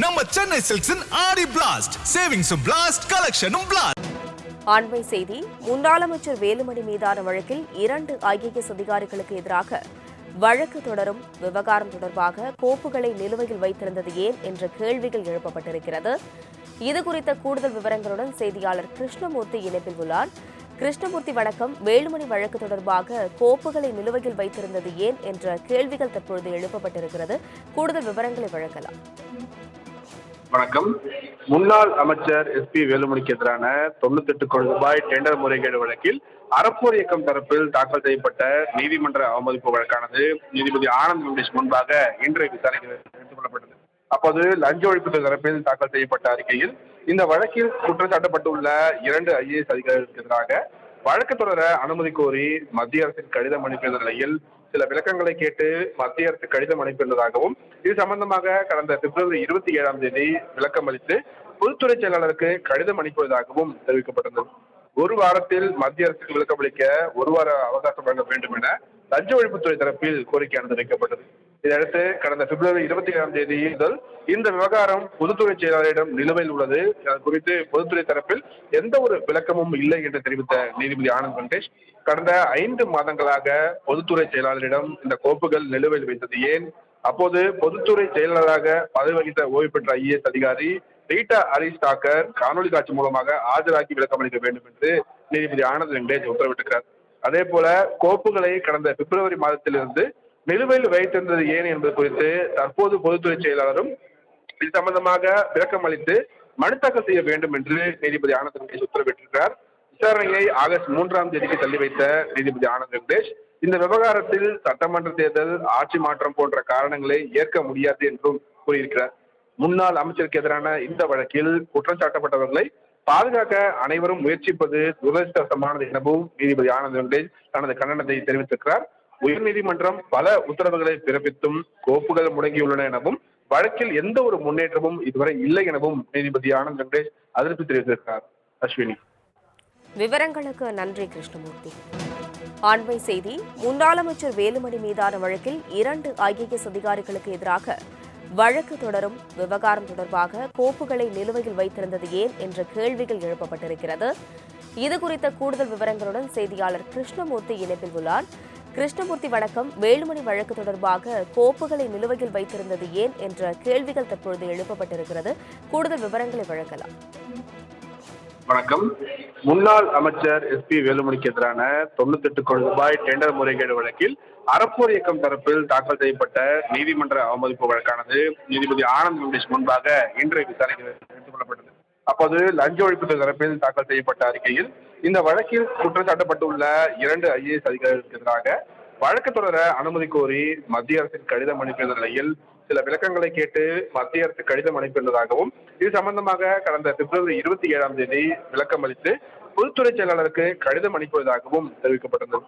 நம்ம சென்னை சில்க்ஸின் ஆடி blast சேவிங்ஸும் blast கலெக்ஷனும் blast. அண்மை செய்தி. முன்னாள் அமைச்சர் வேலுமணி மீதான வழக்கில் 2 IAS அதிகாரிகளுக்கு எதிராக வழக்கு தொடரும் விவகாரம் தொடர்பாக கோப்புகளை நிலுவையில் வைத்திருந்தது ஏன் என்ற கேள்விகள் எழுப்பப்பட்டிருக்கிறது. இதுகுறித்த கூடுதல் விவரங்களுடன் செய்தியாளர் கிருஷ்ணமூர்த்தி இணைப்பில் உள்ளார். கிருஷ்ணமூர்த்தி வணக்கம். வேலுமணி வழக்கு தொடர்பாக கோப்புகளை நிலுவையில் வைத்திருந்தது ஏன் என்ற கேள்விகள் தற்பொழுது எழுப்பப்பட்டிருக்கிறது. கூடுதல் விவரங்களை வழங்கலாம். வணக்கம். முன்னாள் அமைச்சர் SP வேலுமணிக்கு எதிரான 98 கோடி ரூபாய் டெண்டர் முறைகேடு வழக்கில் அறப்போர் இயக்கம் தரப்பில் தாக்கல் செய்யப்பட்ட நீதிமன்ற அவமதிப்பு வழக்கானது நீதிபதி ஆனந்த் வெங்கடேஷ் முன்பாக இன்றைய விசாரணைக்கு எடுத்துக் கொள்ளப்பட்டது. அப்போது லஞ்ச ஒழிப்புத்துறை தரப்பில் தாக்கல் செய்யப்பட்ட அறிக்கையில் இந்த வழக்கில் குற்றம் சாட்டப்பட்டுள்ள 2 IAS அதிகாரிகளுக்கு எதிராக வழக்கு தொடர அனுமதி கோரி மத்திய அரசின் கடிதம் அனுப்பியிருந்த நிலையில் சில விளக்கங்களை கேட்டு மத்திய அரசு கடிதம் அனுப்பியிருந்ததாகவும் இது சம்பந்தமாக கடந்த பிப்ரவரி 27ஆம் தேதி விளக்கம் அளித்து பொதுத்துறை செயலாளருக்கு கடிதம் அனுப்பியதாகவும் தெரிவிக்கப்பட்டது. ஒரு வாரத்தில் மத்திய அரசுக்கு விளக்கம் அளிக்க 1 வார அவகாசம் வழங்க வேண்டும் என லஞ்ச ஒழிப்புத்துறை தரப்பில் கோரிக்கையானது வைக்கப்பட்டது. இதையடுத்து கடந்த பிப்ரவரி 27ஆம் தேதி முதல் இந்த விவகாரம் பொதுத்துறை செயலாளரிடம் நிலுவையில் உள்ளது. அது குறித்து பொதுத்துறை தரப்பில் எந்த ஒரு விளக்கமும் இல்லை என்று தெரிவித்த நீதிபதி ஆனந்த் வெங்கடேஷ் கடந்த 5 மாதங்களாக பொதுத்துறை செயலாளரிடம் இந்த கோப்புகள் நிலுவையில் வைத்தது ஏன், அப்போது பொதுத்துறை செயலாளராக பதவி வகித்த ஓய்வு பெற்ற IAS அதிகாரி ரீட்டா ஹரிஸ் தாக்கர் காணொலி காட்சி மூலமாக ஆஜராகி விளக்கம் அளிக்க வேண்டும் என்று நீதிபதி ஆனந்த் வெங்கடேஷ் உத்தரவிட்டிருக்கிறார். அதே போல கோப்புகளை கடந்த பிப்ரவரி மாதத்திலிருந்து நிலுவையில் வைத்திருந்தது ஏன் என்பது குறித்து தற்போது பொதுத்துறை செயலாளரும் இது சம்பந்தமாக விளக்கம் அளித்து மனு தாக்கல் செய்ய வேண்டும் என்று நீதிபதி ஆனந்த் வெங்கடேஷ் உத்தரவிட்டிருக்கிறார். விசாரணையை ஆகஸ்ட் 3ஆம் தேதிக்கு தள்ளி வைத்த நீதிபதி ஆனந்த் வெங்கடேஷ் இந்த விவகாரத்தில் சட்டமன்ற தேர்தல், ஆட்சி மாற்றம் போன்ற காரணங்களை ஏற்க முடியாது என்றும் கூறியிருக்கிறார். முன்னாள் அமைச்சருக்கு எதிரான இந்த வழக்கில் குற்றம் சாட்டப்பட்டவர்களை பாதுகாக்க அனைவரும் முயற்சிப்பது துரதிருஷ்டவசமானது எனவும் நீதிபதி ஆனந்த் வெங்கடேஷ் தனது கண்டனத்தை தெரிவித்திருக்கிறார். உயர்நீதிமன்றம் பல உத்தரவுகளை பிறப்பித்தும் கோப்புகள் முடங்கியுள்ளன எனவும் வழக்கில் எந்த ஒரு முன்னேற்றமும் இதுவரை இல்லை எனவும் நீதிபதி ஆனந்த் வெங்கடேஷ் அதிருப்தி தெரிவித்திருக்கிறார். அஸ்வினி, விவரங்களுக்கு நன்றி கிருஷ்ணமூர்த்தி. அண்மை செய்தி. முன்னாள் அமைச்சர் வேலுமணி மீதான வழக்கில் 2 IAS அதிகாரிகளுக்கு எதிராக வழக்கு தொடரும் விவகாரம் தொடர்பாக கோப்புகளை நிலுவையில் வைத்திருந்தது ஏன் என்ற கேள்விகள் எழுப்பப்பட்டிருக்கிறது. இதுகுறித்த கூடுதல் விவரங்களுடன் செய்தியாளர் கிருஷ்ணமூர்த்தி இணைப்பில் உள்ளார். கிருஷ்ணமூர்த்தி வணக்கம். வேலுமணி வழக்கு தொடர்பாக கோப்புகளை நிலுவையில் வைத்திருந்தது ஏன் என்ற கேள்விகள் தற்பொழுது எழுப்பப்பட்டிருக்கிறது. கூடுதல் விவரங்களை வழங்கலாம். வணக்கம். முன்னாள் அமைச்சர் SP வேலுமணிக்கு எதிரான 98 கோடி ரூபாய் டெண்டர் முறைகேடு வழக்கில் அறப்போர் இயக்கம் தரப்பில் தாக்கல் செய்யப்பட்ட நீதிமன்ற அவமதிப்பு வழக்கானது நீதிபதி ஆனந்த் வெங்கடேஷ் முன்பாக இன்றைய விசாரணைக்கு எடுத்துக் கொள்ளப்பட்டது. அப்போது லஞ்ச ஒழிப்புத்துறை தரப்பில் தாக்கல் செய்யப்பட்ட அறிக்கையில் இந்த வழக்கில் குற்றம் சாட்டப்பட்டுள்ள 2 IAS அதிகாரிகளுக்கு எதிராக வழக்கு தொடர அனுமதி கோரி மத்திய அரசின் கடிதம் அனுப்பியிருந்த நிலையில் சில விளக்கங்களை கேட்டு மத்திய அரசு கடிதம் அனுப்பியிருந்ததாகவும் இது சம்பந்தமாக கடந்த பிப்ரவரி 27ஆம் தேதி விளக்கம் அளித்து பொதுத்துறை செயலாளருக்கு கடிதம் அனுப்பியதாகவும் தெரிவிக்கப்பட்டது.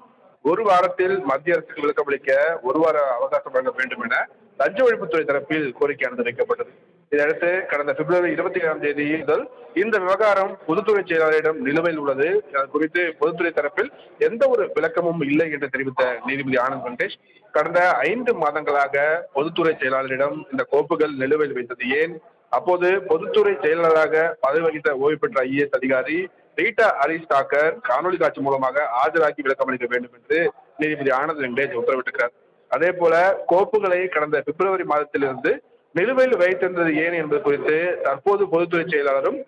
1 வாரத்தில் மத்திய அரசுக்கு விளக்கம் அளிக்க 1 வார அவகாசம் வழங்க வேண்டும் என லஞ்ச ஒழிப்புத்துறை தரப்பில் கோரிக்கையானது வைக்கப்பட்டது. இதையடுத்து கடந்த பிப்ரவரி 27ஆம் தேதி முதல் இந்த விவகாரம் பொதுத்துறை செயலாளரிடம் நிலுவையில் உள்ளது. அது குறித்து பொதுத்துறை தரப்பில் எந்த ஒரு விளக்கமும் இல்லை என்று தெரிவித்த நீதிபதி ஆனந்த் வெங்கடேஷ் கடந்த 5 மாதங்களாக பொதுத்துறை செயலாளரிடம் இந்த கோப்புகள் நிலுவையில் வைத்தது ஏன், அப்போது பொதுத்துறை செயலாளராக பதவி வகித்த ஓய்வு பெற்ற IAS அதிகாரி ரீட்டா ஹரிஸ் தாக்கர் காணொலி காட்சி மூலமாக ஆஜராகி விளக்கம் அளிக்க வேண்டும் என்று நீதிபதி ஆனந்த் வெங்கடேஷ் உத்தரவிட்டிருக்கிறார். அதே போல கோப்புகளை கடந்த பிப்ரவரி மாதத்திலிருந்து நிலுவையில் வைத்திருந்தது ஏன் என்பது குறித்து தற்போது பொதுத்துறை செயலாளரும்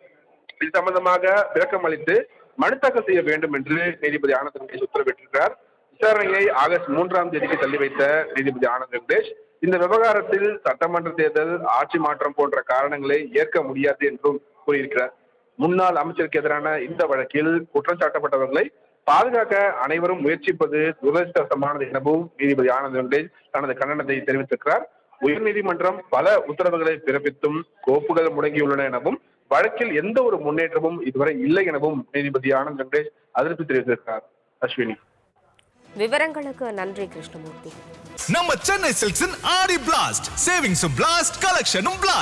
இது சம்பந்தமாக விளக்கம் அளித்து மனு தாக்கல் செய்ய வேண்டும் என்று நீதிபதி ஆனந்த் வெங்கடேஷ் உத்தரவிட்டிருக்கிறார். விசாரணையை ஆகஸ்ட் 3ஆம் தேதிக்கு தள்ளி வைத்த நீதிபதி ஆனந்த் வெங்கடேஷ் இந்த விவகாரத்தில் சட்டமன்ற தேர்தல், ஆட்சி மாற்றம் போன்ற காரணங்களை ஏற்க முடியாது என்றும் கூறியிருக்கிறார். முன்னாள் அமைச்சருக்கு எதிரான இந்த வழக்கில் குற்றம் சாட்டப்பட்டவர்களை பாதுகாக்க அனைவரும் முயற்சிப்பது துரதிருஷ்டவசமானது எனவும் நீதிபதி ஆனந்த் வெங்கடேஷ் தனது கண்டனத்தை தெரிவித்திருக்கிறார். உயர்நீதிமன்றம் பல உத்தரவுகளை பிறப்பித்தும் கோப்புகள் முடங்கியுள்ளன எனவும் வழக்கில் எந்த ஒரு முன்னேற்றமும் இதுவரை இல்லை எனவும் நீதிபதி ஆனந்த் வெங்கடேஷ் அதிருப்தி தெரிவித்திருக்கிறார். அஸ்வினி, விவரங்களுக்கு நன்றி கிருஷ்ணமூர்த்தி. நம்ம சென்னை சில்க்ஸின் ஆடி பிளாஸ்ட் சேவிங்ஸும் பிளாஸ்ட் கலெக்ஷனும் பிளாஸ்ட்.